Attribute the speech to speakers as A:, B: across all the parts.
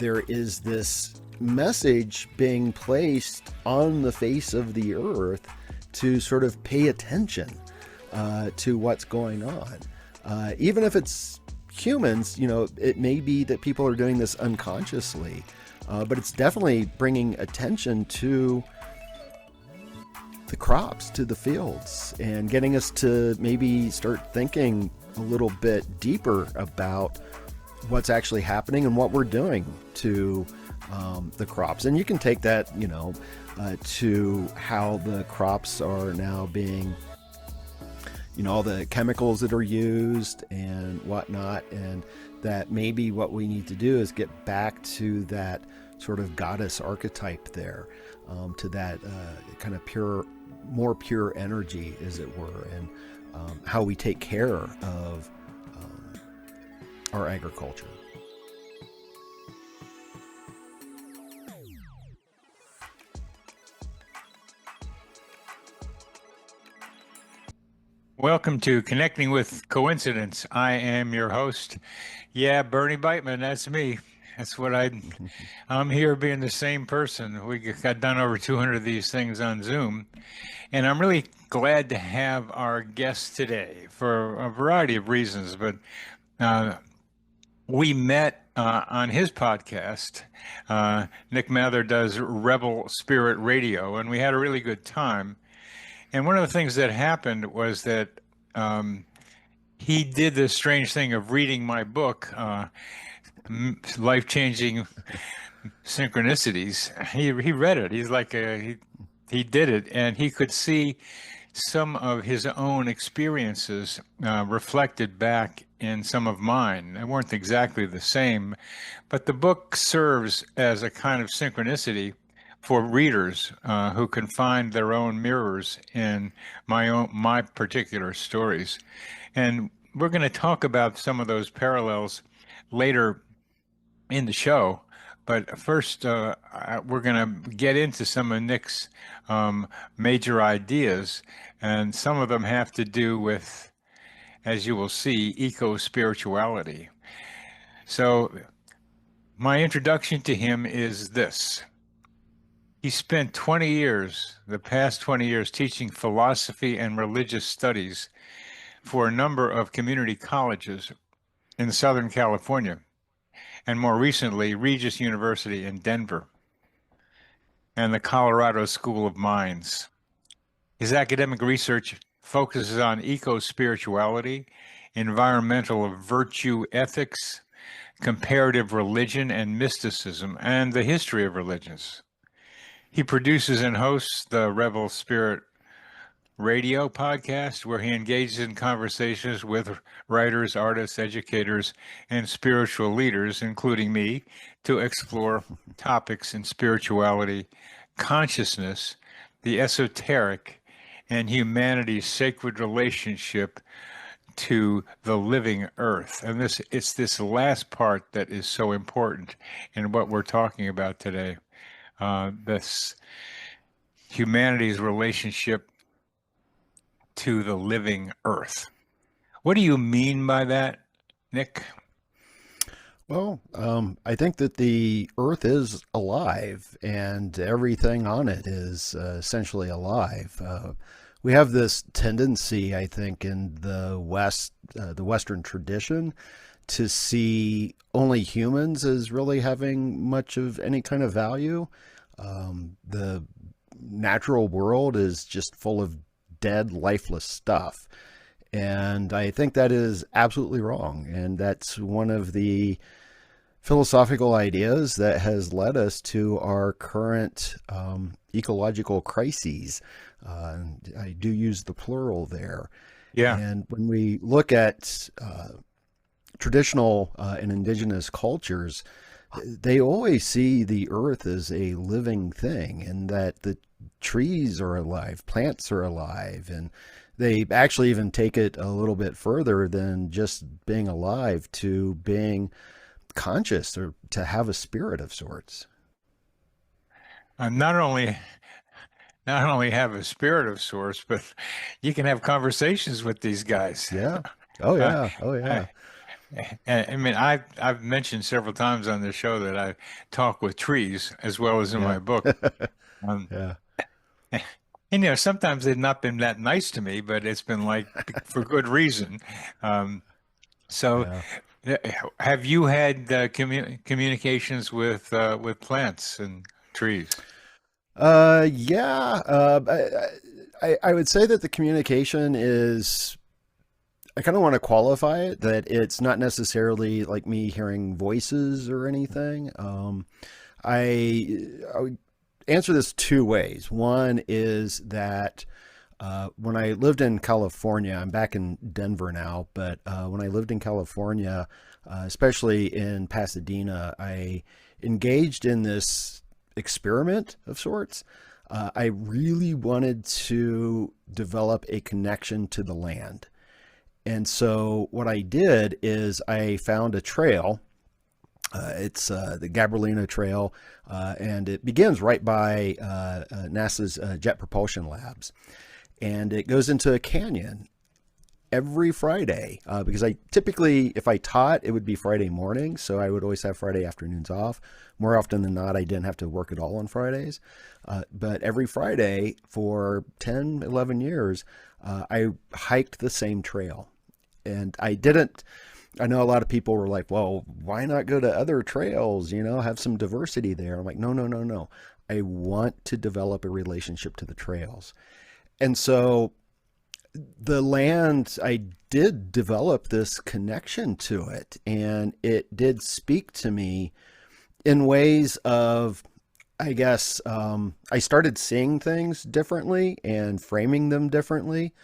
A: there is this message being placed on the face of the earth to sort of pay attention to what's going on. Even if it's humans, it may be that people are doing this unconsciously, but it's definitely bringing attention to the crops, to the fields, and getting us to maybe start thinking a little bit deeper about what's actually happening and what we're doing to the crops. And you can take that, to how the crops are now being, all the chemicals that are used and whatnot, and that maybe what we need to do is get back to that sort of goddess archetype there, to that kind of more pure energy, as it were, and how we take care of our agriculture.
B: Welcome to Connecting with Coincidence. I am your host. Yeah, Bernie Beitman, that's me. That's what I'm here being the same person. We got done over 200 of these things on Zoom. And I'm really glad to have our guest today for a variety of reasons. But we met on his podcast. Nick Mather does Rebel Spirit Radio, and we had a really good time. And one of the things that happened was that he did this strange thing of reading my book, Life-Changing Synchronicities. He read it. He's like, he did it, and he could see some of his own experiences reflected back in some of mine. They weren't exactly the same, but the book serves as a kind of synchronicity for readers who can find their own mirrors in my particular stories. And we're going to talk about some of those parallels later in the show. But first, we're going to get into some of Nick's major ideas, and some of them have to do with, as you will see, EcoSpirituality. So my introduction to him is this. He spent the past 20 years, teaching philosophy and religious studies for a number of community colleges in Southern California, and more recently, Regis University in Denver, and the Colorado School of Mines. His academic research focuses on eco-spirituality, environmental virtue ethics, comparative religion and mysticism, and the history of religions. He produces and hosts the Rebel Spirit Radio podcast, where he engages in conversations with writers, artists, educators, and spiritual leaders, including me, to explore topics in spirituality, consciousness, the esoteric, and humanity's sacred relationship to the living earth. And it's this last part that is so important in what we're talking about today. This humanity's relationship to the living earth. What do you mean by that, Nick?
A: Well, I think that the earth is alive, and everything on it is essentially alive. We have this tendency, I think, in the West, the Western tradition, to see only humans as really having much of any kind of value. The natural world is just full of dead, lifeless stuff. And I think that is absolutely wrong. And that's one of the philosophical ideas that has led us to our current ecological crises. I do use the plural there.
B: Yeah.
A: And when we look at traditional and indigenous cultures, they always see the earth as a living thing, and that the trees are alive, plants are alive, and they actually even take it a little bit further than just being alive to being conscious, or to have a spirit of sorts.
B: Not only have a spirit of sorts, but you can have conversations with these guys.
A: Yeah. Oh yeah. Oh yeah.
B: I mean, I've mentioned several times on the show that I talk with trees as well as in
A: Yeah.
B: my book. Um,
A: Yeah.
B: and sometimes they've not been that nice to me, but it's been like for good reason. Um, so,
A: Yeah.
B: uh, have you had communications with plants and trees?
A: Yeah. I would say that the communication is, I kind of want to qualify it that it's not necessarily like me hearing voices or anything. I would answer this two ways. One is that when I lived in California, I'm back in Denver now, but when I lived in California, especially in Pasadena, I engaged in this experiment of sorts. I really wanted to develop a connection to the land. And so what I did is I found a trail. It's the Gabrielina Trail, and it begins right by NASA's Jet Propulsion Labs. And it goes into a canyon every Friday because I typically, if I taught, it would be Friday morning. So I would always have Friday afternoons off. More often than not, I didn't have to work at all on Fridays. But every Friday for 10, 11 years, I hiked the same trail. And I didn't, I know a lot of people were like, well, why not go to other trails, have some diversity there. I'm like, no, no, no, no. I want to develop a relationship to the trails. And so the land, I did develop this connection to it, and it did speak to me in ways of, I guess, I started seeing things differently and framing them differently.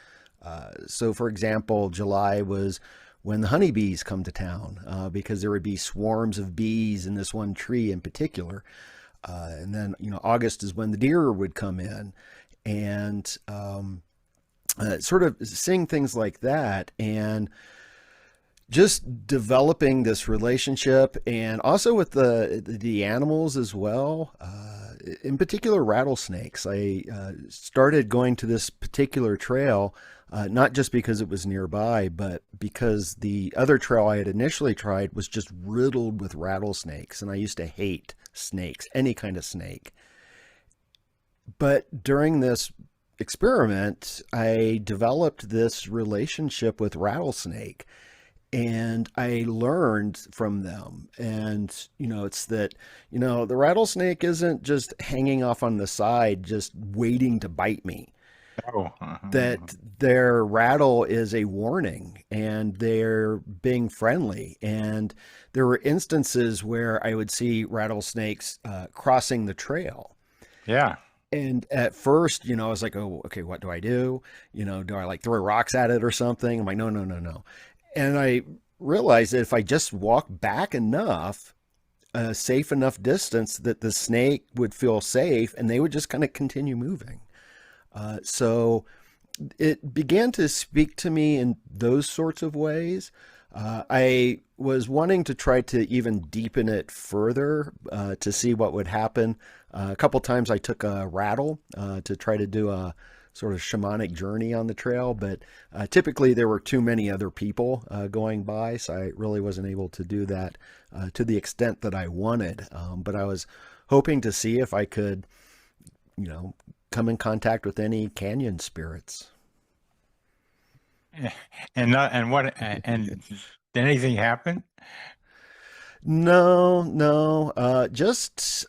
A: So, for example, July was when the honeybees come to town because there would be swarms of bees in this one tree in particular. And then, August is when the deer would come in. And sort of seeing things like that and just developing this relationship and also with the animals as well, in particular rattlesnakes. I started going to this particular trail not just because it was nearby, but because the other trail I had initially tried was just riddled with rattlesnakes, and I used to hate snakes, any kind of snake. But during this experiment, I developed this relationship with rattlesnake, and I learned from them. And, it's that, the rattlesnake isn't just hanging off on the side, just waiting to bite me.
B: Oh,
A: That their rattle is a warning and they're being friendly. And there were instances where I would see rattlesnakes crossing the trail.
B: yeah.
A: And at first, I was like, oh, okay, what do I do? Do I like throw rocks at it or something? I'm like, no, no, no, no. And I realized that if I just walk back enough, a safe enough distance, that the snake would feel safe and they would just kind of continue moving. So it began to speak to me in those sorts of ways. I was wanting to try to even deepen it further to see what would happen. A couple times I took a rattle to try to do a sort of shamanic journey on the trail, but typically there were too many other people going by, so I really wasn't able to do that to the extent that I wanted. But I was hoping to see if I could, you know, come in contact with any canyon spirits.
B: And not and what and did anything happen?
A: No, no, just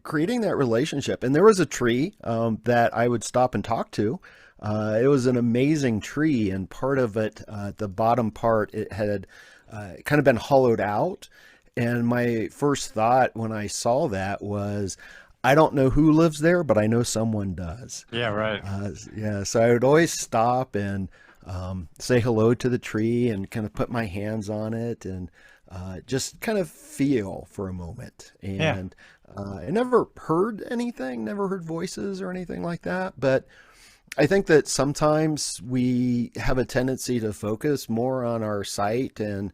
A: creating that relationship. And there was a tree that I would stop and talk to. It was an amazing tree, and part of it, the bottom part, it had kind of been hollowed out. And my first thought when I saw that was, I don't know who lives there, but I know someone does.
B: Yeah, right.
A: Yeah, so I would always stop and say hello to the tree and kind of put my hands on it and just kind of feel for a moment.
B: Yeah.
A: And I never heard anything, never heard voices or anything like that. But I think that sometimes we have a tendency to focus more on our sight and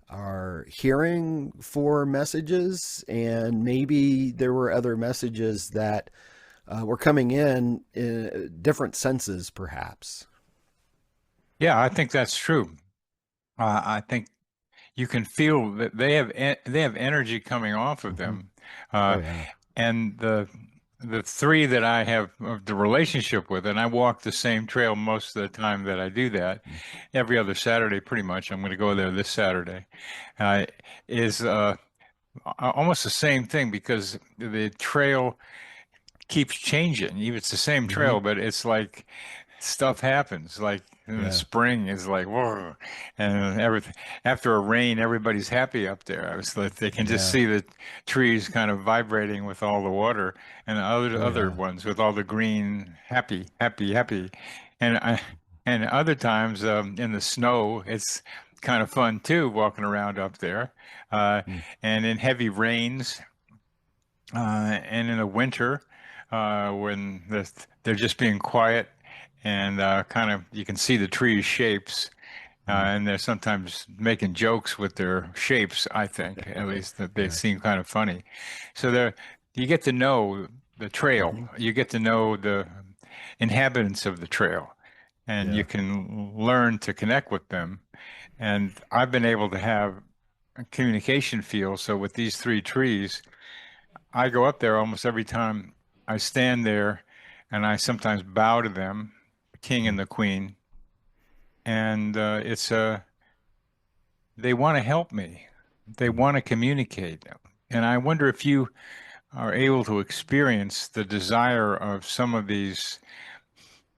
A: our hearing for messages, and maybe there were other messages that were coming in different senses, perhaps.
B: Yeah, I think that's true. I think you can feel that they have energy coming off of
A: Hmm.
B: them,
A: Oh
B: uh,
A: yeah.
B: and the three that I have the relationship with, and I walk the same trail most of the time that I do that, every other Saturday, pretty much. I'm going to go there this Saturday. Uh, is almost the same thing because the trail keeps changing. Even it's the same
A: Hmm.
B: trail, but it's like stuff happens. Like in the
A: Yeah.
B: spring is like whoa, and everything. After a rain, everybody's happy up there. I was like, they can just
A: Yeah.
B: see the trees kind of vibrating with all the water, and
A: Oh
B: other
A: yeah.
B: ones with all the green, happy, happy, happy. And and other times in the snow, it's kind of fun too, walking around up there. Uh,
A: Mm.
B: and in heavy rains. And in the winter, when they're just being quiet and kind of you can see the trees' shapes,
A: Mm.
B: and they're sometimes making jokes with their shapes, I think, at least that they
A: Yeah.
B: seem kind of funny. So you get to know the trail,
A: Hmm.
B: you get to know the inhabitants of the trail, and you
A: Yeah.
B: can learn to connect with them. And I've been able to have a communication feel. So with these three trees. I go up there almost every time I stand there, and I sometimes bow to them, the king
A: Mm.
B: and the queen, and they want to help me. They
A: Mm.
B: want to communicate. And I wonder if you are able to experience the desire of some of these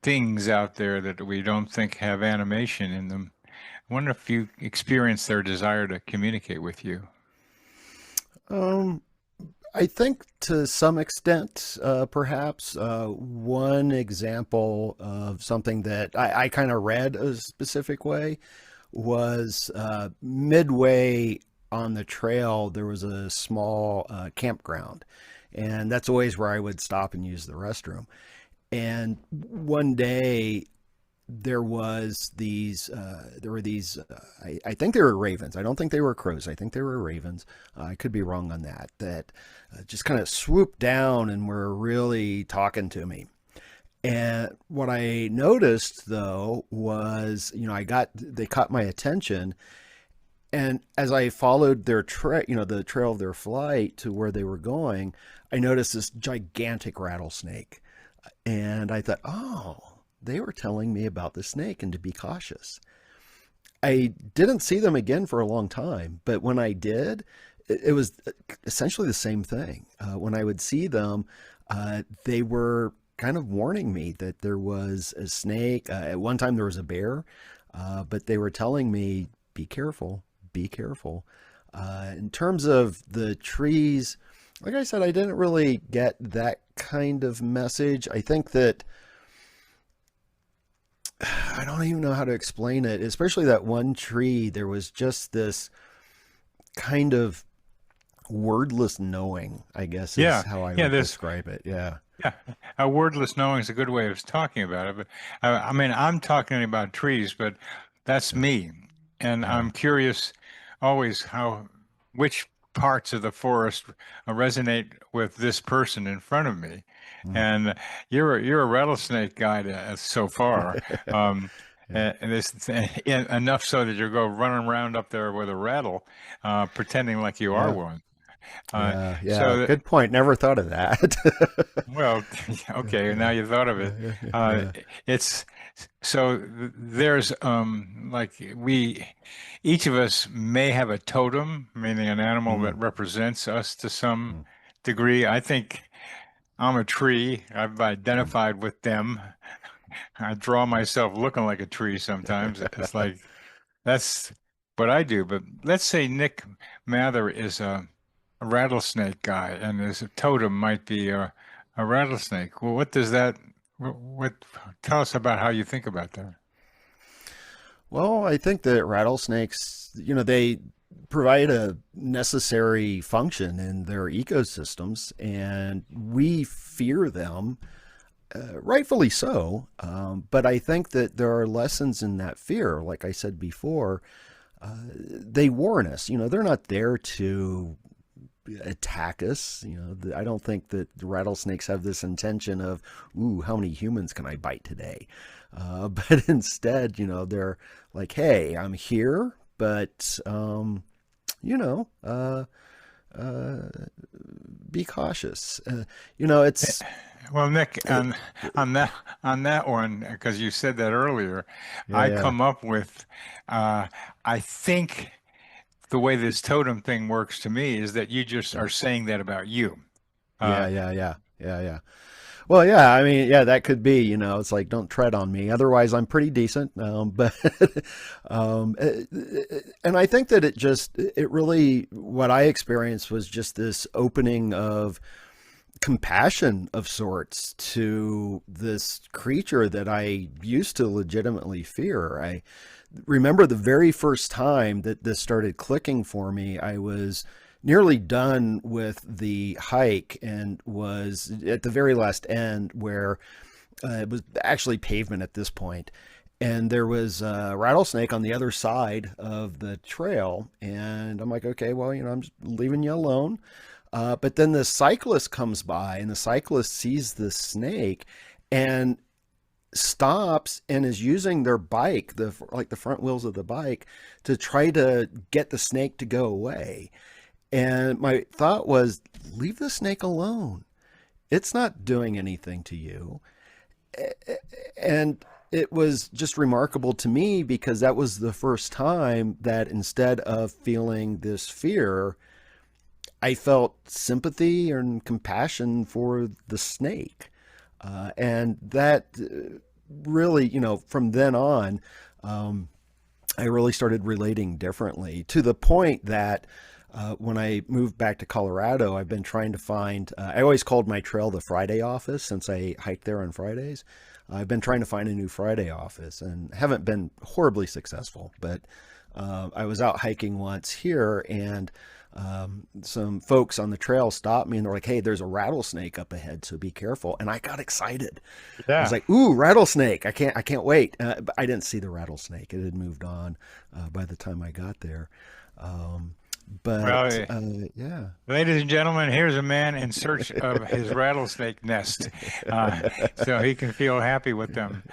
B: things out there that we don't think have animation in them. I wonder if you experience their desire to communicate with you.
A: Um, I think to some extent, perhaps one example of something that I kind of read a specific way was midway on the trail, there was a small campground. And that's always where I would stop and use the restroom. And one day there were these I think they were ravens. I don't think they were crows. I think they were ravens. I could be wrong on that just kind of swooped down and were really talking to me. And what I noticed though was, they caught my attention, and as I followed the trail of their flight to where they were going, I noticed this gigantic rattlesnake. And I thought, oh, they were telling me about the snake and to be cautious. I didn't see them again for a long time, but when I did, it was essentially the same thing. When I would see them, they were kind of warning me that there was a snake. At one time, there was a bear, but they were telling me, be careful, be careful. In terms of the trees, like I said, I didn't really get that kind of message. I think that I don't even know how to explain it, especially that one tree. There was just this kind of wordless knowing, I guess is
B: Yeah,
A: how I
B: yeah.
A: would
B: There's
A: describe it. Yeah.
B: Yeah, a wordless knowing is a good way of talking about it. But I mean, I'm talking about trees, but that's
A: Yeah.
B: me, and
A: Yeah.
B: I'm curious always which parts of the forest resonate with this person in front of me.
A: Mm.
B: And you're a rattlesnake guy so far, um,
A: Yeah.
B: and this enough so that you go running around up there with a rattle, pretending like you are
A: Yeah.
B: one. Uh,
A: Yeah. Yeah.
B: so.
A: Good point. Never thought of that.
B: Well, okay, now
A: Yeah.
B: you thought of
A: Yeah.
B: it.
A: Yeah.
B: Uh,
A: Yeah.
B: it's so there's like we each of us may have a totem, meaning an animal that
A: Mm.
B: represents us to some
A: Mm.
B: degree. I think I'm a tree. I've
A: Mm.
B: identified with them. I draw myself looking like a tree sometimes. It's like that's what I do. But let's say Nick Mather is a rattlesnake guy, and his totem might be a rattlesnake. Well, what does that? What? Tell us about how you think about that.
A: Well, I think that rattlesnakes, they provide a necessary function in their ecosystems, and we fear them, rightfully so. But I think that there are lessons in that fear. Like I said before, they warn us. They're not there to attack us. I don't think that the rattlesnakes have this intention of, ooh, how many humans can I bite today? But instead, they're like, hey, I'm here. but you know, be cautious. It's
B: Well, Nick,
A: it,
B: on that one, because you said that earlier,
A: yeah,
B: I
A: yeah,
B: come up with, I think the way this totem thing works to me is that you just
A: yeah,
B: are saying that about you.
A: yeah,
B: Uh,
A: yeah, yeah, yeah, yeah. Well, yeah, I mean, yeah, that could be, it's like, don't tread on me. Otherwise, I'm pretty decent. But, um, eh, and I think that it really, what I experienced was just this opening of compassion of sorts to this creature that I used to legitimately fear. I remember the very first time that this started clicking for me, I was nearly done with the hike and was at the very last end where it was actually pavement at this point. And there was a rattlesnake on the other side of the trail. And I'm like, okay, well, I'm just leaving you alone. But then the cyclist comes by, and the cyclist sees the snake and stops and is using their bike, the front wheels of the bike, to try to get the snake to go away. And my thought was, leave the snake alone. It's not doing anything to you. And it was just remarkable to me because that was the first time that instead of feeling this fear, I felt sympathy and compassion for the snake. And that really, from then on, um, I really started relating differently to the point that when I moved back to Colorado, I've been trying to find, I always called my trail the Friday office since I hiked there on Fridays. I've been trying to find a new Friday office and haven't been horribly successful, but I was out hiking once here and some folks on the trail stopped me and they're like, "Hey, there's a rattlesnake up ahead, so be careful." And I got excited. I was
B: yeah.
A: like, "Ooh, rattlesnake! I can't wait." But I didn't see the rattlesnake; it had moved on by the time I got there. Um,
B: Well,
A: but yeah,
B: ladies and gentlemen, here's a man in search of his rattlesnake nest, so he can feel happy with them.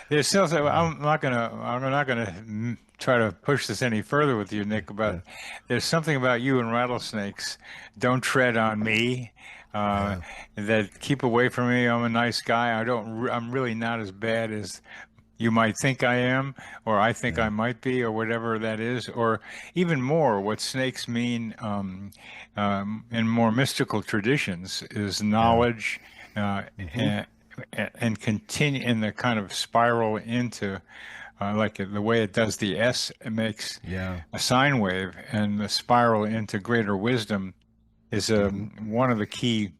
B: There's still, I'm not gonna try to push this any further with you, Nick. But
A: yeah,
B: there's something about you and rattlesnakes. Don't tread on me. Uh,
A: yeah,
B: that keep away from me. I'm a nice guy. I'm really not as bad as you might think I am, or I think
A: yeah.
B: I might be, or whatever that is, or even more, what snakes mean in more mystical traditions is
A: Yeah.
B: knowledge
A: Hmm.
B: and, and continue in the kind of spiral into like the way it does the S, it makes
A: Yeah.
B: a sine wave, and the spiral into greater wisdom is
A: Hmm.
B: one of the key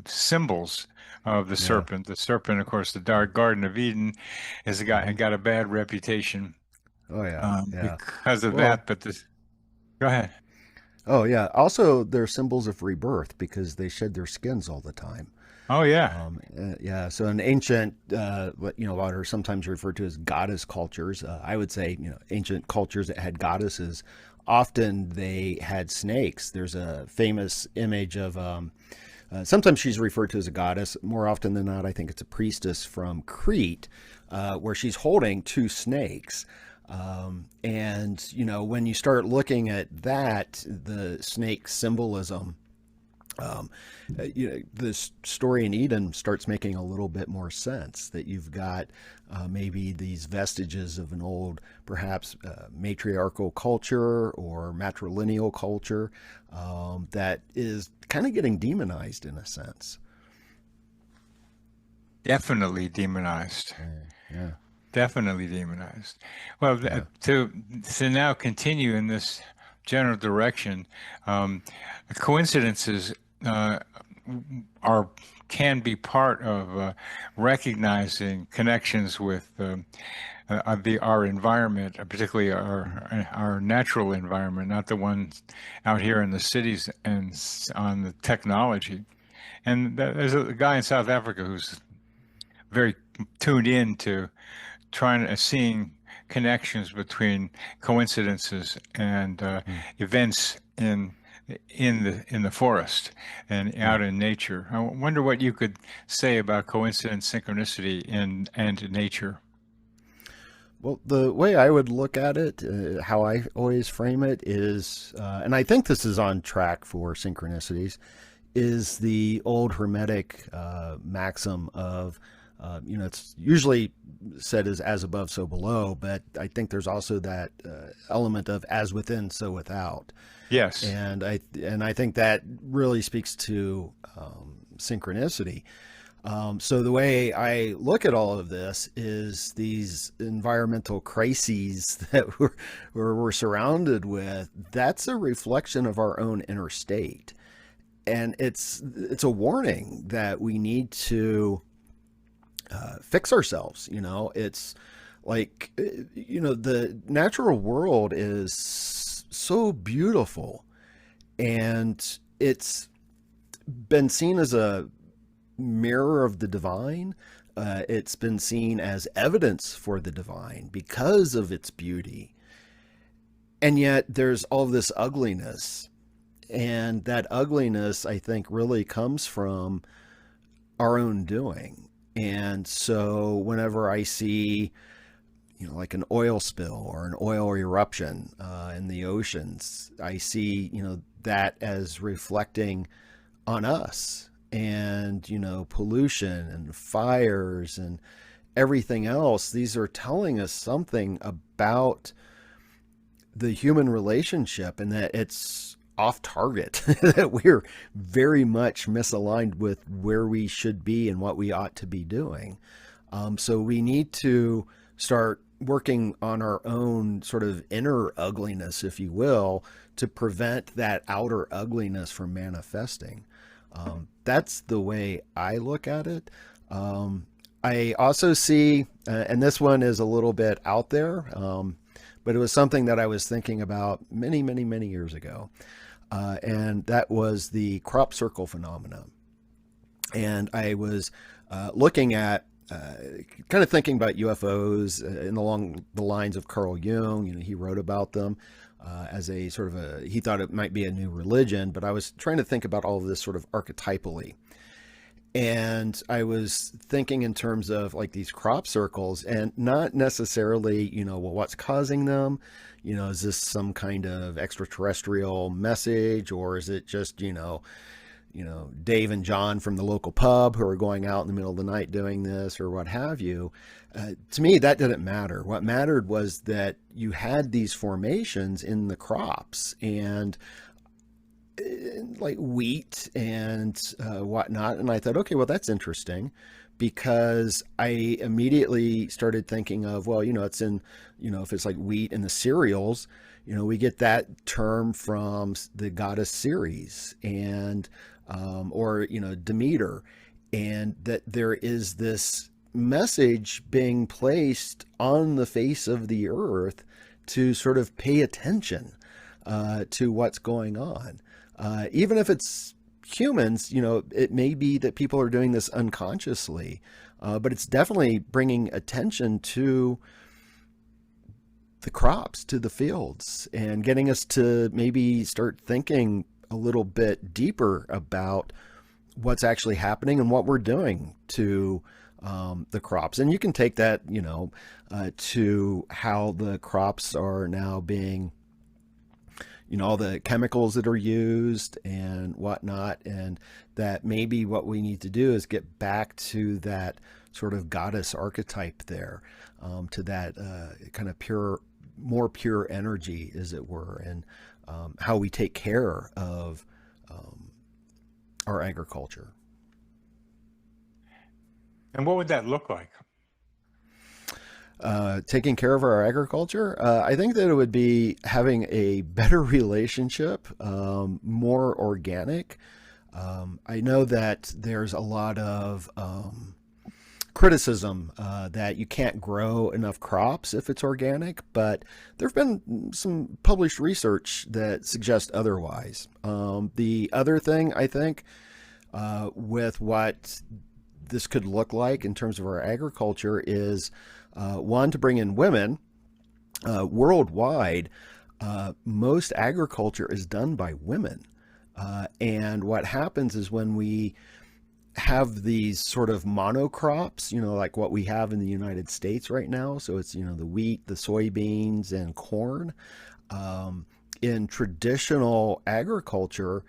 B: symbols of the
A: Yeah.
B: serpent. The serpent, of course, the dark Garden of Eden, has
A: Hmm.
B: got a bad reputation
A: Oh yeah. Yeah.
B: because of
A: Well.
B: that. But this, go ahead.
A: Oh yeah. Also, they're symbols of rebirth because they shed their skins all the time.
B: Oh yeah,
A: Yeah. So in ancient, what are sometimes referred to as goddess cultures, I would say, ancient cultures that had goddesses, often they had snakes. There's a famous image of. Sometimes she's referred to as a goddess. More often than not, I think it's a priestess from Crete, where she's holding two snakes. And, when you start looking at that, the snake symbolism, um, this story in Eden starts making a little bit more sense that you've got maybe these vestiges of an old, perhaps matriarchal culture or matrilineal culture that is kind of getting demonized in a sense.
B: definitely demonized.
A: Yeah,
B: Definitely demonized. Well,
A: yeah,
B: to now continue in this general direction, um, coincidences uh, are can be part of recognizing connections with our environment, particularly our natural environment, not the ones out here in the cities and on the technology. And there's a guy in South Africa who's very tuned in to trying to seeing connections between coincidences and
A: mm,
B: events in the forest and
A: mm.
B: out in nature. I wonder what you could say about coincidence, synchronicity, and nature.
A: Well, the way I would look at it, how I always frame it is, and I think this is on track for synchronicities, is the old Hermetic maxim of, it's usually said as above, so below, but I think there's also that element of as within, so without.
B: Yes.
A: And I think that really speaks to synchronicity. So the way I look at all of this is these environmental crises that we're surrounded with. That's a reflection of our own inner state, and it's a warning that we need to fix ourselves. It's like the natural world is so beautiful, and it's been seen as a mirror of the divine. It's been seen as evidence for the divine because of its beauty. And yet there's all this ugliness. And that ugliness, I think, really comes from our own doing. And so whenever I see, like an oil spill or an oil eruption in the oceans, I see, that as reflecting on us. And pollution and fires and everything else, these are telling us something about the human relationship, and that it's off target, that we're very much misaligned with where we should be and what we ought to be doing. So we need to start working on our own sort of inner ugliness, if you will, to prevent that outer ugliness from manifesting. That's the way I look at it. I also see, and this one is a little bit out there, but it was something that I was thinking about many, many, many years ago. And that was the crop circle phenomenon. And I was looking at, kind of thinking about UFOs along the lines of Carl Jung. He wrote about them. As a sort of he thought it might be a new religion, but I was trying to think about all of this sort of archetypally. And I was thinking in terms of like these crop circles, and not necessarily, well, what's causing them? Is this some kind of extraterrestrial message, or is it just, Dave and John from the local pub who are going out in the middle of the night doing this, or what have you? To me, that didn't matter. What mattered was that you had these formations in the crops, and like wheat and whatnot. And I thought, okay, well, that's interesting, because I immediately started thinking of, well, it's in, if it's like wheat in the cereals, we get that term from the goddess Ceres, and or Demeter, and that there is this message being placed on the face of the earth to sort of pay attention to what's going on. Even if it's humans, it may be that people are doing this unconsciously, but it's definitely bringing attention to the crops, to the fields, and getting us to maybe start thinking a little bit deeper about what's actually happening and what we're doing to the crops. And you can take that, to how the crops are now being, all the chemicals that are used and whatnot, and that maybe what we need to do is get back to that sort of goddess archetype there, to that kind of more pure energy, as it were, and how we take care of our agriculture.
B: And what would that look like?
A: Taking care of our agriculture, I think that it would be having a better relationship, more organic. I know that there's a lot of criticism that you can't grow enough crops if it's organic, but there have been some published research that suggests otherwise. The other thing, I think, with what this could look like in terms of our agriculture is, one, to bring in women. Worldwide, most agriculture is done by women. And what happens is when we have these sort of monocrops, like what we have in the United States right now. So it's, the wheat, the soybeans, and corn. In traditional agriculture,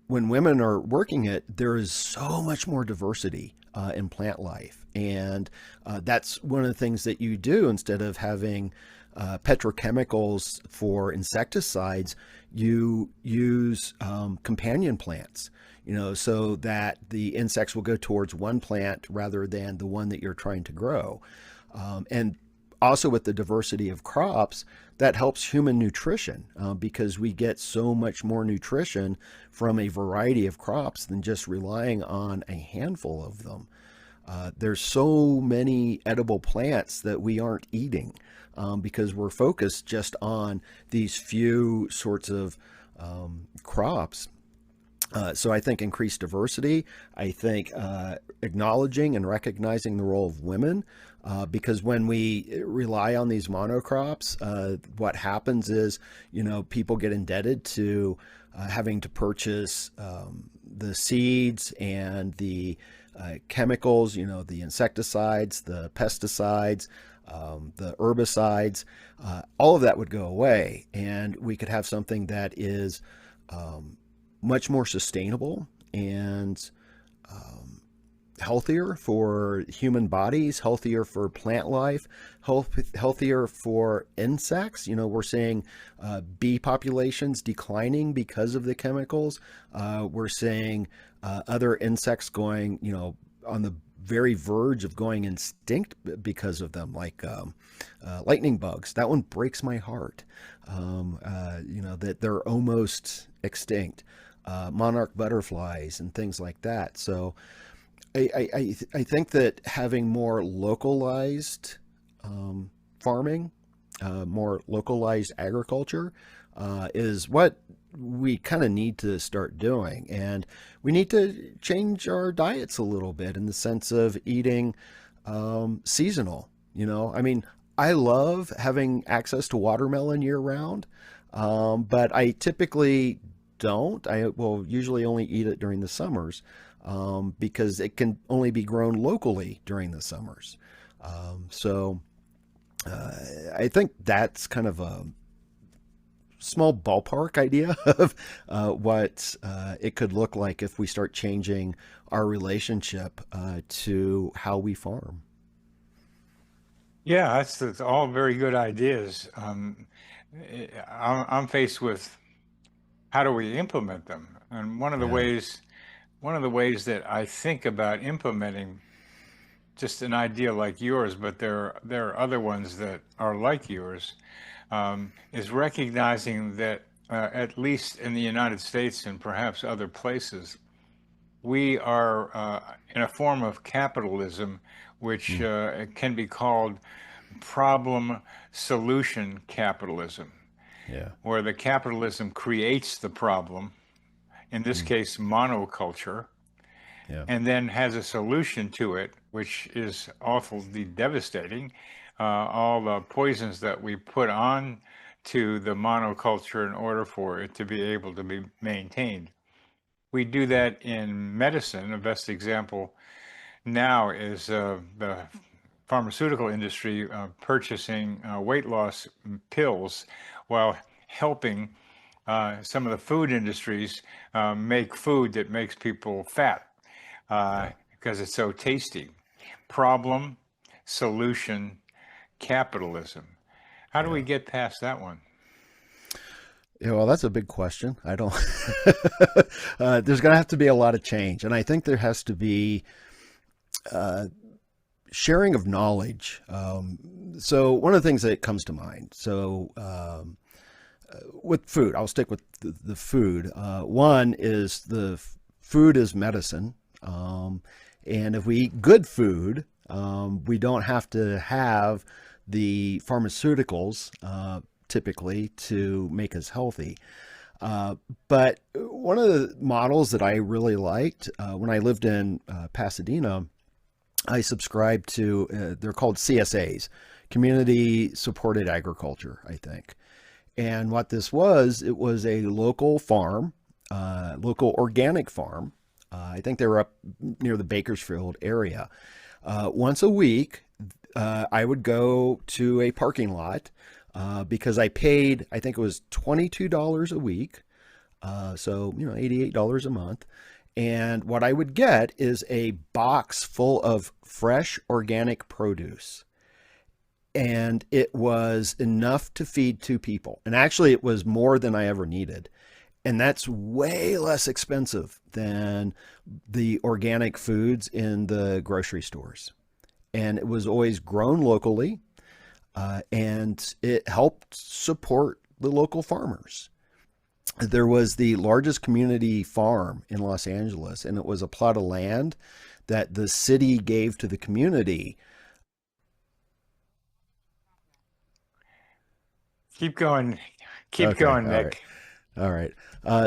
A: when women are working it, there is so much more diversity in plant life. And that's one of the things that you do. Instead of having petrochemicals for insecticides, you use companion plants, so that the insects will go towards one plant rather than the one that you're trying to grow. And also with the diversity of crops, that helps human nutrition because we get so much more nutrition from a variety of crops than just relying on a handful of them. There's so many edible plants that we aren't eating because we're focused just on these few sorts of crops. So I think increased diversity, I think acknowledging and recognizing the role of women, because when we rely on these monocrops, what happens is, people get indebted to having to purchase the seeds and the chemicals, the insecticides, the pesticides, the herbicides, all of that would go away. And we could have something that is much more sustainable and healthier for human bodies, healthier for plant life, healthier for insects. We're seeing bee populations declining because of the chemicals. We're seeing other insects going, on the very verge of going extinct because of them, like lightning bugs. That one breaks my heart, that they're almost extinct. Monarch butterflies and things like that. So I think that having more localized farming, more localized agriculture is what we kind of need to start doing. And we need to change our diets a little bit in the sense of eating seasonal. I love having access to watermelon year round, but I typically don't. I will usually only eat it during the summers because it can only be grown locally during the summers. So I think that's kind of a small ballpark idea of what it could look like if we start changing our relationship to how we farm.
B: Yeah, that's all very good ideas. I'm faced with how do we implement them? And one of the
A: Yeah.
B: ways that I think about implementing just an idea like yours, but there are other ones that are like yours, is recognizing that at least in the United States and perhaps other places, we are in a form of capitalism which
A: Mm.
B: can be called problem solution capitalism,
A: Yeah.
B: where the capitalism creates the problem, in this
A: Mm.
B: case, monoculture,
A: Yeah.
B: and then has a solution to it, which is awfully devastating. All the poisons that we put on to the monoculture in order for it to be able to be maintained. We do that in medicine. The best example now is the pharmaceutical industry purchasing weight loss pills while helping some of the food industries make food that makes people fat
A: Yeah.
B: because it's so tasty. Problem, solution, capitalism. How do we
A: Yeah.
B: get past that one?
A: Yeah, well, that's a big question. I don't. There's going to have to be a lot of change, and I think there has to be sharing of knowledge. So one of the things that comes to mind. So with food, I'll stick with the food. One is the food is medicine, and if we eat good food, we don't have to have the pharmaceuticals typically to make us healthy. But one of the models that I really liked when I lived in Pasadena, I subscribed to, they're called CSAs, Community Supported Agriculture, I think. And what this was, it was a local farm, local organic farm, I think they were up near the Bakersfield area. Once a week, I would go to a parking lot because I paid, I think it was $22 a week. So, $88 a month. And what I would get is a box full of fresh organic produce. And it was enough to feed two people. And actually, it was more than I ever needed. And that's way less expensive than the organic foods in the grocery stores. And it was always grown locally, and it helped support the local farmers. There was the largest community farm in Los Angeles, and it was a plot of land that the city gave to the community.
B: Keep going. Keep
A: Okay,
B: going,
A: all right.
B: Nick.
A: All right.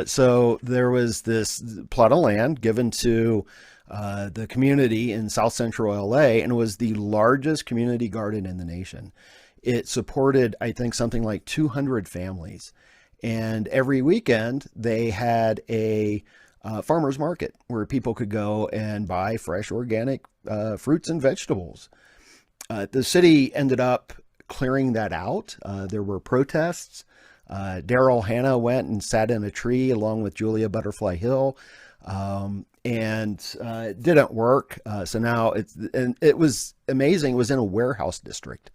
A: So there was this plot of land given to the community in South Central LA, and it was the largest community garden in the nation. It supported, I think, something like 200 families. And every weekend, they had a farmer's market where people could go and buy fresh organic fruits and vegetables. The city ended up clearing that out. There were protests. Daryl Hannah went and sat in a tree along with Julia Butterfly Hill, and it didn't work. So now it was amazing. It was in a warehouse district.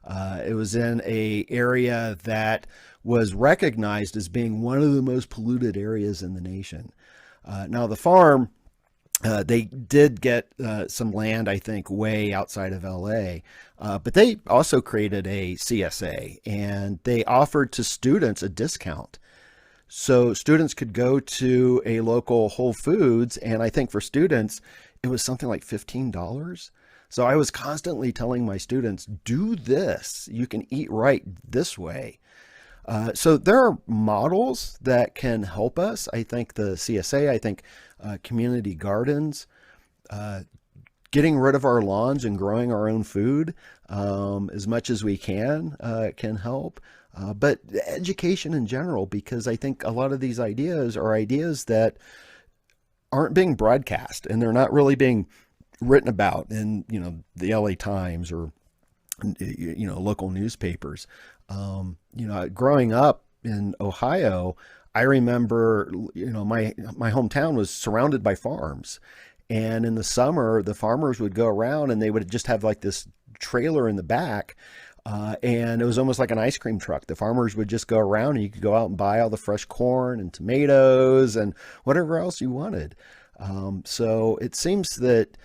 A: It was in a area that was recognized as being one of the most polluted areas in the nation. Now the farm, they did get some land, I think, way outside of LA, but they also created a CSA, and they offered to students a discount. So students could go to a local Whole Foods, and I think for students, it was something like $15. So I was constantly telling my students, do this. You can eat right this way. So there are models that can help us. I think the CSA, I think community gardens, getting rid of our lawns and growing our own food as much as we can help. But education in general, because I think a lot of these ideas are ideas that aren't being broadcast, and they're not really being written about in, the LA Times or, local newspapers. Growing up in Ohio, I remember, my hometown was surrounded by farms. And in the summer, the farmers would go around and they would just have like this trailer in the back. And it was almost like an ice cream truck. The farmers would just go around and you could go out and buy all the fresh corn and tomatoes and whatever else you wanted. So it seems that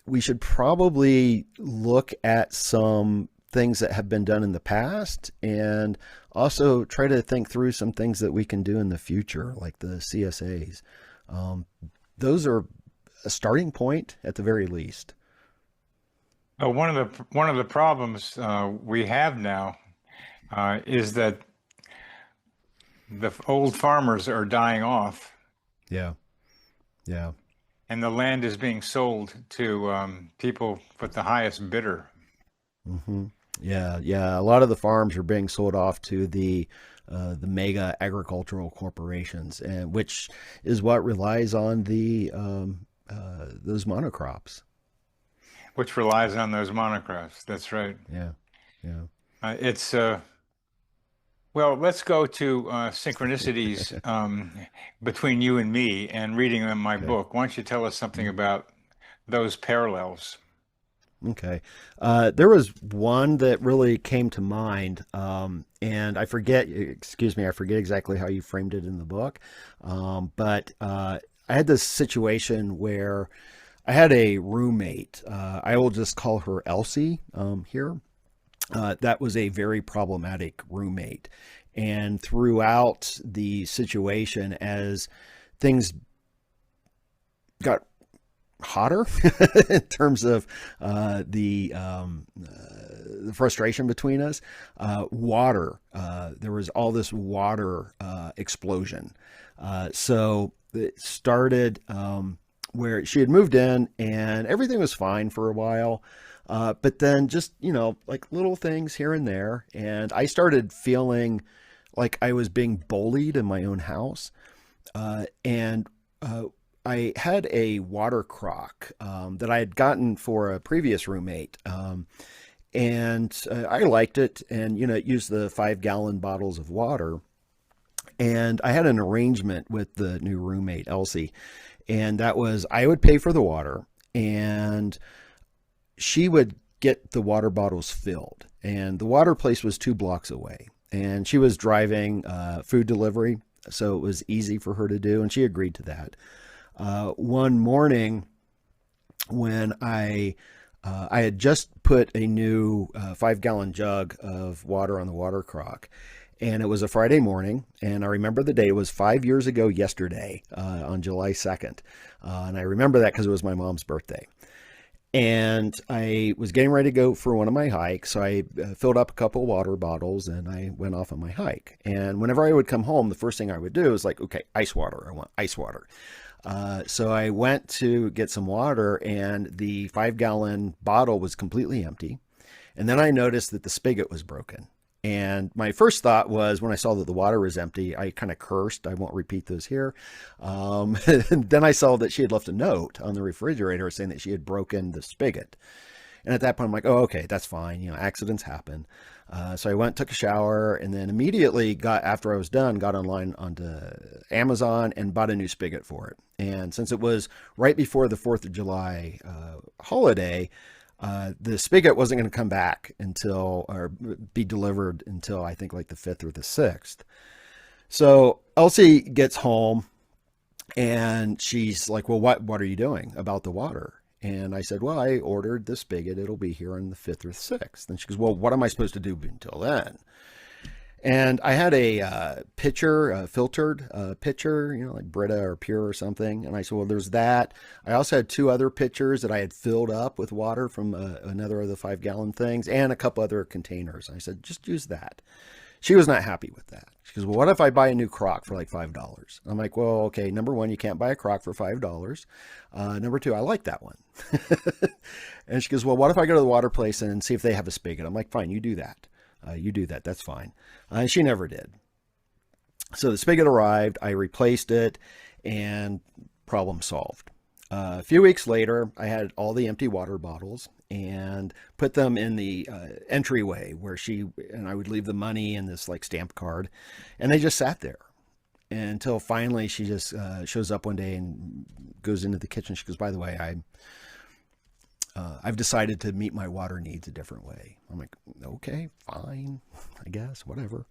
A: we should probably look at some things that have been done in the past and also try to think through some things that we can do in the future, like the CSAs. Those are a starting point at the very least.
B: One of the problems we have now is that the old farmers are dying off.
A: Yeah. Yeah.
B: And the land is being sold to people with the highest bidder.
A: Mm-hmm. Yeah. Yeah. A lot of the farms are being sold off to the mega agricultural corporations, and which is what relies on those monocrops.
B: Which relies on those monocrops. That's right.
A: Yeah. Yeah.
B: It's well, let's go to synchronicities between you and me and reading in my book. Why don't you tell us something about those parallels?
A: Okay. There was one that really came to mind, and I forget exactly how you framed it in the book. But I had this situation where I had a roommate. I will just call her Elsie here. That was a very problematic roommate. And throughout the situation, as things got hotter in terms of the frustration between us, water, there was all this water explosion. So it started where she had moved in and everything was fine for a while. But then just, like little things here and there. And I started feeling like I was being bullied in my own house. And I had a water crock that I had gotten for a previous roommate. And I liked it. And, it used the 5-gallon bottles of water. And I had an arrangement with the new roommate, Elsie. And that was I would pay for the water and she would get the water bottles filled. And the water place was 2 blocks away. And she was driving food delivery. So it was easy for her to do. And she agreed to that. One morning when I had just put a new 5-gallon jug of water on the water crock, and it was a Friday morning, and I remember the day was 5 years ago yesterday, on July 2nd, and I remember that because it was my mom's birthday. And I was getting ready to go for one of my hikes, so I filled up a couple water bottles, and I went off on my hike. And whenever I would come home, the first thing I would do was like, okay, ice water. I want ice water. So I went to get some water, and the 5-gallon bottle was completely empty. And then I noticed that the spigot was broken. And my first thought was, when I saw that the water was empty, I kind of cursed. I won't repeat those here. And then I saw that she had left a note on the refrigerator saying that she had broken the spigot. And at that point, I'm like, oh, okay, that's fine. Accidents happen. So I went, took a shower, and then immediately after I was done, got online onto Amazon and bought a new spigot for it. And since it was right before the 4th of July holiday, the spigot wasn't going to come back or be delivered until I think like the 5th or the 6th. So Elsie gets home and she's like, well, what are you doing about the water? And I said, well, I ordered the spigot. It'll be here on the 5th or 6th. And she goes, well, what am I supposed to do until then? And I had a pitcher, a filtered pitcher, like Brita or Pure or something. And I said, well, there's that. I also had 2 other pitchers that I had filled up with water from another of the 5-gallon things and a couple other containers. I said, just use that. She was not happy with that. She goes, well, what if I buy a new crock for like $5? I'm like, well, okay, number one, you can't buy a crock for $5. Number 2, I like that one. And she goes, well, what if I go to the water place and see if they have a spigot? I'm like, fine, you do that. You do that. That's fine. And she never did. So the spigot arrived. I replaced it and problem solved. A few weeks later, I had all the empty water bottles and put them in the entryway where she and I would leave the money in this like stamped card, and they just sat there until finally she just shows up one day and goes into the kitchen. She goes, by the way, I've decided to meet my water needs a different way. I'm like, okay, fine, I guess, whatever.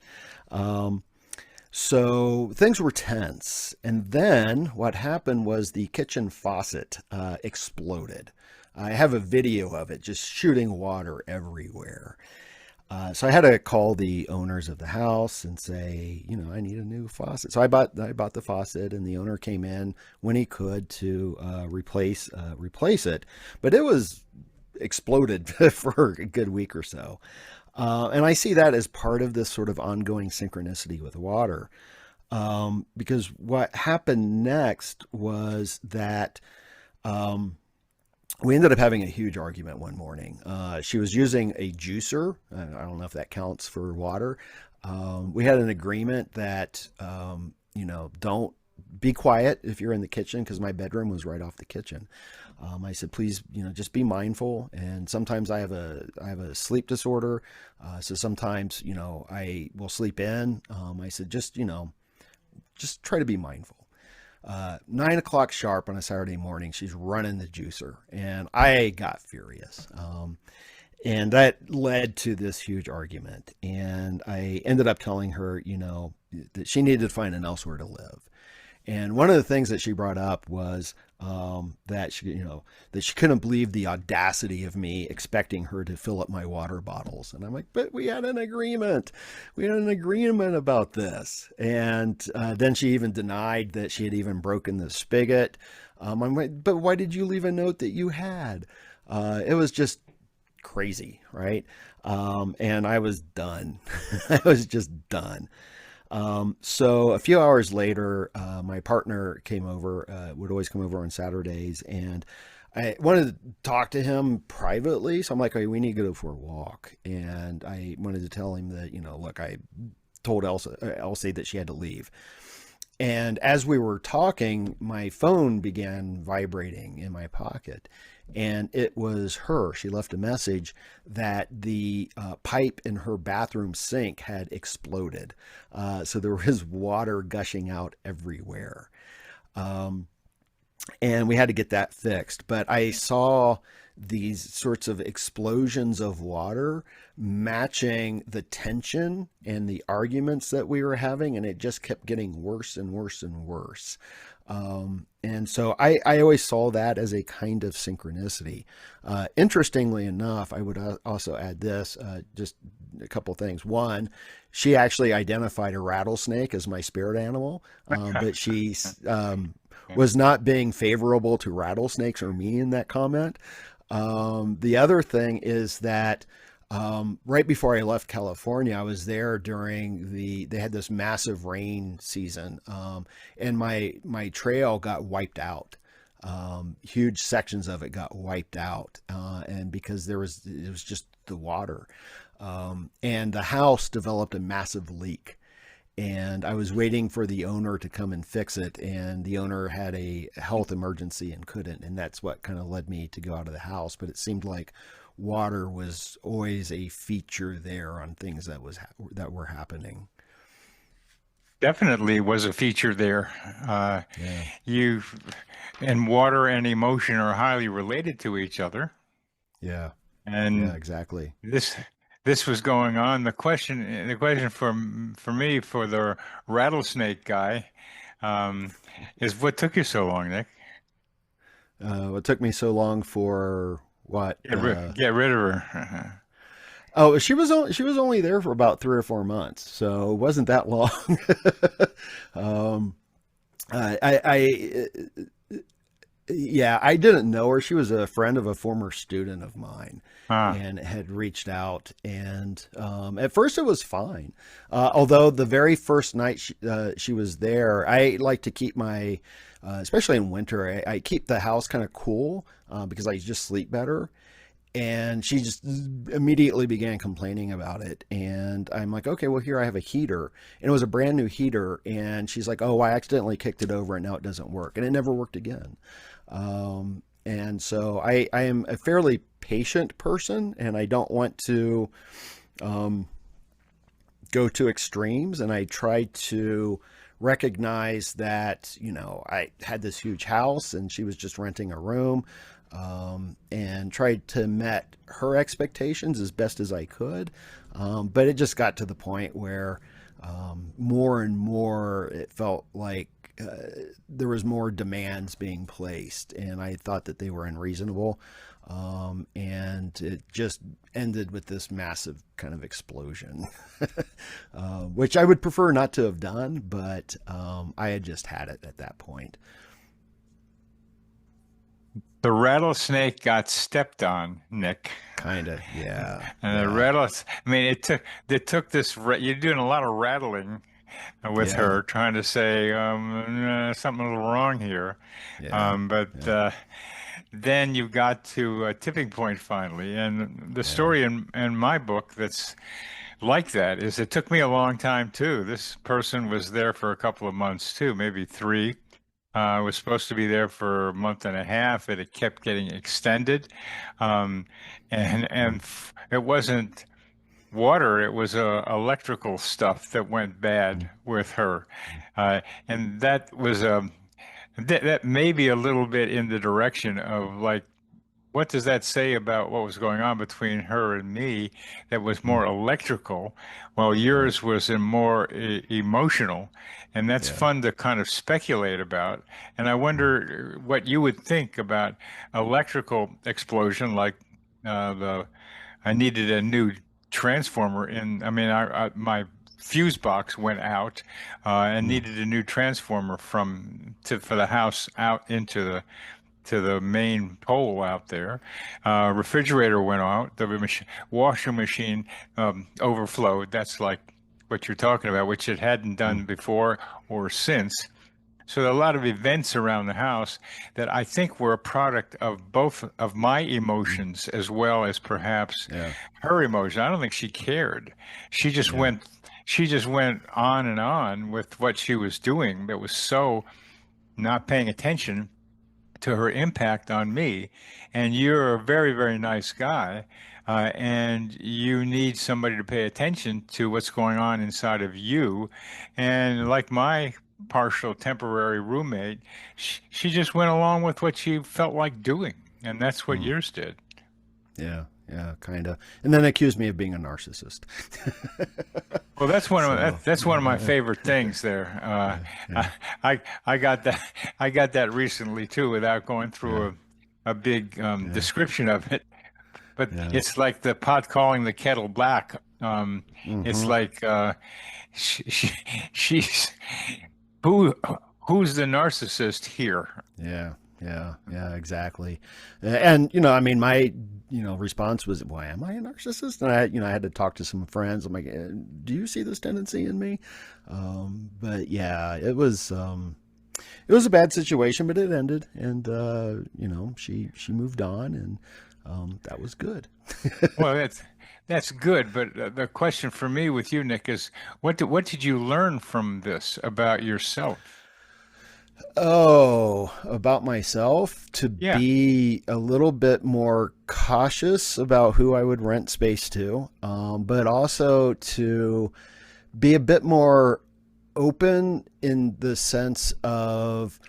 A: So things were tense. And then what happened was the kitchen faucet exploded. I have a video of it just shooting water everywhere. So I had to call the owners of the house and say, I need a new faucet. So I bought the faucet, and the owner came in when he could to replace it. But it was exploded for a good week or so. And I see that as part of this sort of ongoing synchronicity with water. Because what happened next was that we ended up having a huge argument one morning. She was using a juicer. I don't know if that counts for water. We had an agreement that, don't be quiet if you're in the kitchen, because my bedroom was right off the kitchen. I said, please, just be mindful. And sometimes I have a sleep disorder. So sometimes, I will sleep in. I said, just try to be mindful. 9 o'clock sharp on a Saturday morning, she's running the juicer, and I got furious. And that led to this huge argument. And I ended up telling her, that she needed to find an elsewhere to live. And one of the things that she brought up was that she couldn't believe the audacity of me expecting her to fill up my water bottles. And I'm like, but we had an agreement. We had an agreement about this. And then she even denied that she had even broken the spigot. I'm like, but why did you leave a note that you had? It was just crazy, right? And I was done. I was just done. So a few hours later, my partner came over, would always come over on Saturdays, and I wanted to talk to him privately. So I'm like, hey, we need to go for a walk. And I wanted to tell him that, look, I told Elsie that she had to leave. And as we were talking, my phone began vibrating in my pocket. And it was her. She left a message that the pipe in her bathroom sink had exploded. So there was water gushing out everywhere. Um, and we had to get that fixed. But I saw these sorts of explosions of water matching the tension and the arguments that we were having, and it just kept getting worse and worse and worse. And so I always saw that as a kind of synchronicity. Interestingly enough, I would also add this, just a couple things. One, she actually identified a rattlesnake as my spirit animal, but she was not being favorable to rattlesnakes or me in that comment. The other thing is that right before I left California, I was there during they had this massive rain season, and my trail got wiped out. Huge sections of it got wiped out, and because it was just the water, and the house developed a massive leak. And I was waiting for the owner to come and fix it, and the owner had a health emergency and couldn't, and that's what kind of led me to go out of the house. But it seemed like water was always a feature there on things that were happening.
B: Definitely was a feature there.
A: Yeah,
B: You and water and emotion are highly related to each other.
A: yeah, yeah,
B: And
A: exactly.
B: this this was going on. The question for me, for the rattlesnake guy, um, is what took you so long, Nick?
A: What took me so long for what?
B: Get rid of her.
A: Oh, she was only there for about 3 or 4 months, so it wasn't that long. um, I yeah, I didn't know her. She was a friend of a former student of mine
B: Ah,
A: and had reached out. And at first it was fine. Although the very first night she was there, I like to keep especially in winter, I keep the house kind of cool because I just sleep better. And she just immediately began complaining about it. And I'm like, okay, well, here I have a heater. And it was a brand new heater. And she's like, oh, I accidentally kicked it over and now it doesn't work. And it never worked again. And so I am a fairly patient person and I don't want to um, go to extremes. And I try to recognize that, I had this huge house and she was just renting a room, and tried to met her expectations as best as I could. But it just got to the point where more and more it felt like there was more demands being placed, and I thought that they were unreasonable. And it just ended with this massive kind of explosion, which I would prefer not to have done, but I had just had it at that point.
B: the rattlesnake got stepped on, Nick.
A: Kind of, yeah,
B: And the
A: yeah,
B: rattles, I mean, it took this, you're doing a lot of rattling with
A: yeah,
B: her, trying to say something a little wrong here.
A: yeah,
B: But
A: yeah,
B: then you got to a tipping point finally. And the
A: yeah.
B: story in my book that's like that is it took me a long time too. This person was there for a couple of months too, maybe three. Was supposed to be there for a month and a half, and it kept getting extended. Um, it wasn't water; it was electrical stuff that went bad with her, and that was that may be a little bit in the direction of like what does that say about what was going on between her and me that was
A: Mm,
B: more electrical, while
A: right.
B: yours was in more emotional? And that's
A: Yeah.
B: fun to kind of speculate about. And I
A: Mm,
B: wonder what you would think about electrical explosion, like the I needed a new transformer in, I mean, my fuse box went out and
A: mm,
B: needed a new transformer for the house out into the main pole out there. Refrigerator went out. The washing machine overflowed. That's like what you're talking about, which it hadn't
A: mm.
B: done before or since. So there are a lot of events around the house that I think were a product of both of my
A: Mm.
B: emotions as well as perhaps
A: Yeah.
B: her emotion. I don't think she cared. She just
A: Yeah.
B: went. she just went on and on with what she was doing that was so not paying attention to her impact on me. And you're a very, very nice guy. And you need somebody to pay attention to what's going on inside of you. And like my partial temporary roommate, she just went along with what she felt like doing. And that's what
A: Mm.
B: yours did.
A: Yeah, yeah, kind of. And then accused me of being a narcissist.
B: Well, that's one of
A: So,
B: that's one of my favorite things there.
A: yeah,
B: I got that I got that recently too, without going
A: yeah,
B: through a big
A: yeah,
B: description of it. But
A: yeah.
B: it's like the pot calling the kettle black. It's
A: Hmm.
B: like she, she, she's who who's the narcissist here?
A: Yeah, yeah, yeah, exactly. And, I mean, my, response was, well, am I a narcissist? And I had to talk to some friends. I'm like, do you see this tendency in me? But yeah, it was a bad situation, but it ended. And, she moved on, and that was good.
B: Well, that's good. But the question for me with you, Nick, is what did you learn from this about yourself?
A: Oh, about myself, to
B: Yeah.
A: be a little bit more cautious about who I would rent space to, but also to be a bit more open in the sense of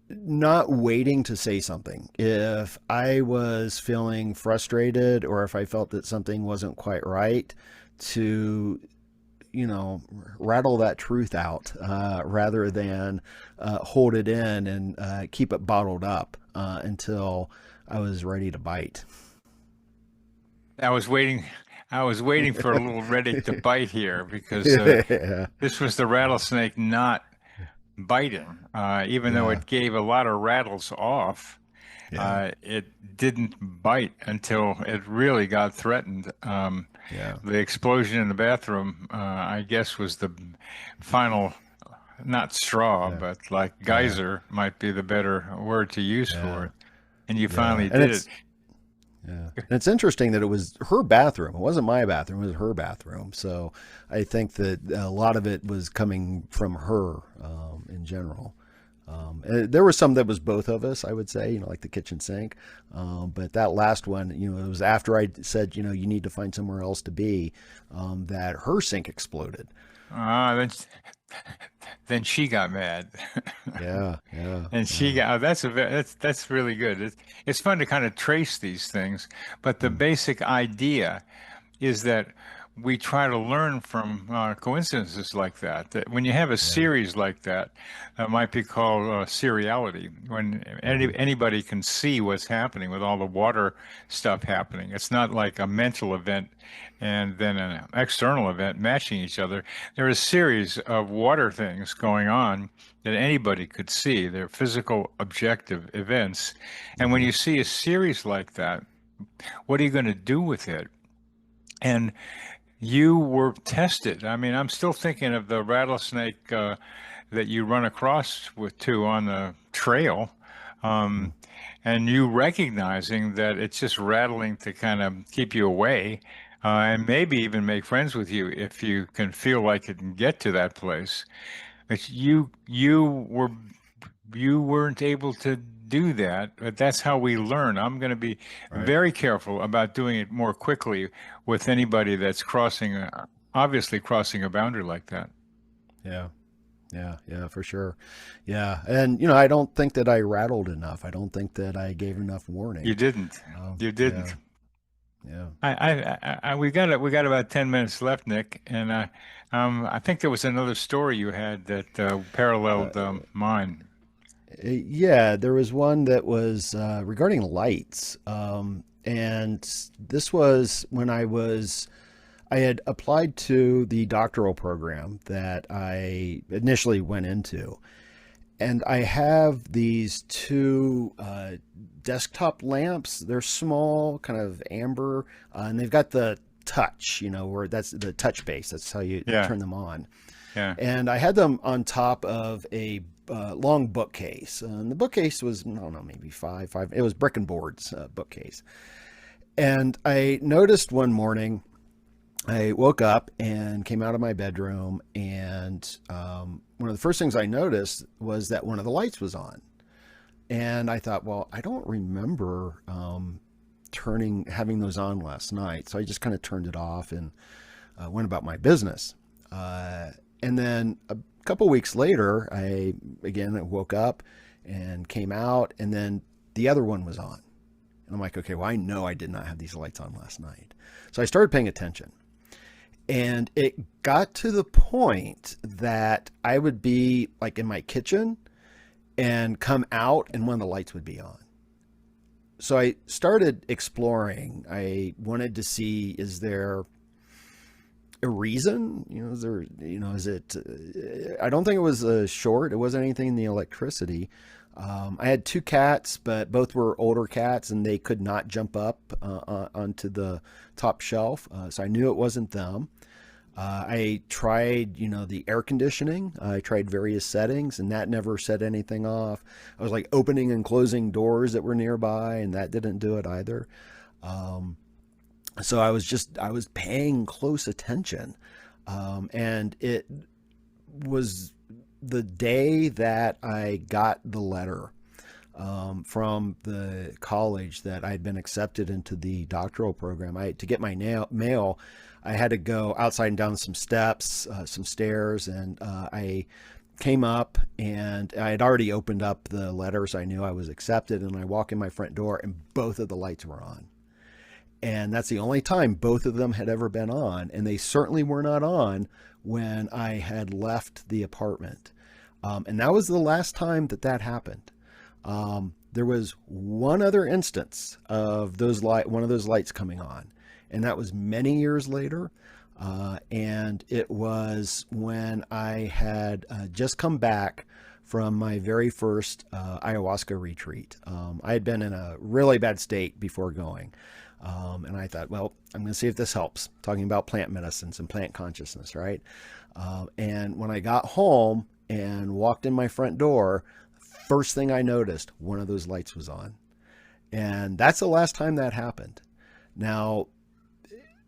A: not waiting to say something. If I was feeling frustrated or if I felt that something wasn't quite right, to rattle that truth out rather than hold it in and keep it bottled up until I was ready to bite.
B: I was waiting. I was waiting for a little ready to bite here because
A: Yeah,
B: this was the rattlesnake not biting, even though
A: yeah,
B: it gave a lot of rattles off.
A: yeah,
B: It didn't bite until it really got threatened.
A: yeah,
B: The explosion in the bathroom, I guess, was the final, not straw,
A: yeah,
B: but like
A: yeah,
B: geyser might be the better word to use for
A: yeah,
B: it. And you
A: yeah.
B: finally
A: And
B: did it.
A: it's interesting that it was her bathroom. It wasn't my bathroom. It was her bathroom. So I think that a lot of it was coming from her in general. And there was some that was both of us, I would say, like the kitchen sink. But that last one, it was after I said, you need to find somewhere else to be, that her sink exploded.
B: Ah, then she got mad.
A: Yeah, yeah,
B: And she
A: yeah.
B: got that's really good. It's fun to kind of trace these things, but the
A: Mm,
B: basic idea is that we try to learn from coincidences like that. That when you have a
A: yeah.
B: series like that, it might be called seriality, when
A: Hmm.
B: anybody can see what's happening with all the water stuff happening. It's not like a mental event and then an external event matching each other. There is a series of water things going on that anybody could see. They're physical, objective events. And when
A: Hmm.
B: you see a series like that, what are you going to do with it? And you were tested. I mean, I'm still thinking of the rattlesnake that you run across with two on the trail,
A: Hmm.
B: um, and you recognizing that it's just rattling to kind of keep you away, and maybe even make friends with you if you can feel like it can get to that place. But you weren't able to do that, but that's how we learn. I'm going to be
A: Right.
B: very careful about doing it more quickly with anybody that's obviously crossing a boundary like that.
A: Yeah. Yeah, yeah, for sure. Yeah. And, I don't think that I rattled enough. I don't think that I gave enough
B: You
A: warning.
B: didn't. You
A: Yeah,
B: didn't.
A: yeah.
B: We got about 10 minutes left, Nick, and I think there was another story you had that
A: Uh,
B: paralleled mine.
A: yeah, there was one that was regarding lights. And this was when I had applied to the doctoral program that I initially went into. And I have these two desktop lamps. They're small, kind of amber, and they've got the touch, where that's the touch base. That's how you
B: Yeah,
A: turn them on.
B: yeah.
A: And I had them on top of a long bookcase. And the bookcase was, I don't know, maybe five. It was brick and boards bookcase. And I noticed one morning I woke up and came out of my bedroom, and one of the first things I noticed was that one of the lights was on. And I thought, well, I don't remember having those on last night. So I just kind of turned it off and went about my business. And then a couple weeks later, I woke up and came out, and then the other one was on. And I'm like, okay, well, I know I did not have these lights on last night. So I started paying attention. And it got to the point that I would be like in my kitchen and come out and one of the lights would be on. So I started exploring. I wanted to see, is there a reason? Is it, I don't think it was a short. It wasn't anything in the electricity. I had two cats, but both were older cats and they could not jump up onto the top shelf. So I knew it wasn't them. I tried, the air conditioning. I tried various settings and that never set anything off. I was like opening and closing doors that were nearby and that didn't do it either. So I was paying close attention. And it was the day that I got the letter from the college that I'd been accepted into the doctoral program. To get my mail, I had to go outside and down some steps, some stairs, and I came up and I had already opened up the letters. I knew I was accepted, and I walk in my front door and both of the lights were on. And that's the only time both of them had ever been on. And they certainly were not on when I had left the apartment. And that was the last time that happened. There was one other instance of one of those lights coming on. And that was many years later. And it was when I had just come back from my very first ayahuasca retreat. I had been in a really bad state before going. And I thought, well, I'm going to see if this helps, talking about plant medicines and plant consciousness, right? And when I got home and walked in my front door, first thing I noticed, one of those lights was on. And that's the last time that happened. Now,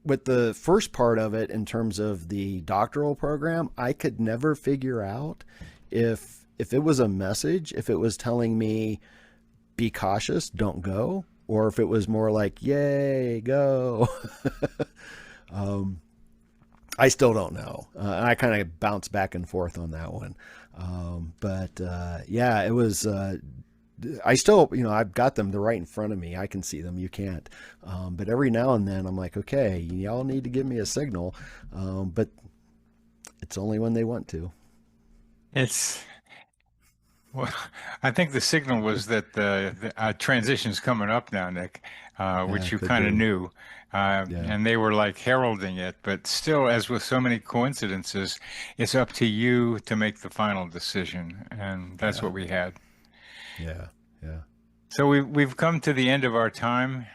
A: with the first part of it, in terms of the doctoral program, I could never figure out if it was a message, if it was telling me, be cautious, don't go, or if it was more like, yay, go. I still don't know. I kind of bounce back and forth on that one. Yeah, it was, I still, I've got them. They're right in front of me. I can see them. You can't. But every now and then I'm like, okay, y'all need to give me a signal. But it's only when they want to.
B: It's Well, I think the signal was that the transition's coming up now, Nick,
A: Yeah,
B: which you
A: could
B: kind of
A: be.
B: knew.
A: Yeah.
B: And they were like heralding it. But still, as with so many coincidences, it's up to you to make the final decision. And that's
A: Yeah.
B: what we had.
A: Yeah. Yeah.
B: So we've come to the end of our time,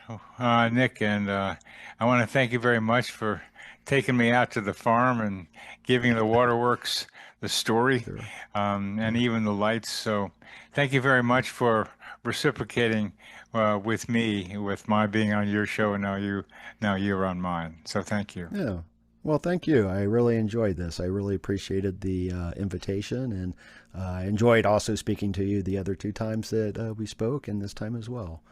B: Nick, and I want to thank you very much for taking me out to the farm and giving the waterworks the story,
A: Sure.
B: and
A: Yeah.
B: even the lights. So thank you very much for reciprocating with me, with my being on your show, and now you're on mine. So thank you.
A: Yeah. Well, thank you. I really enjoyed this. I really appreciated the invitation, and I enjoyed also speaking to you the other two times that we spoke, and this time as well.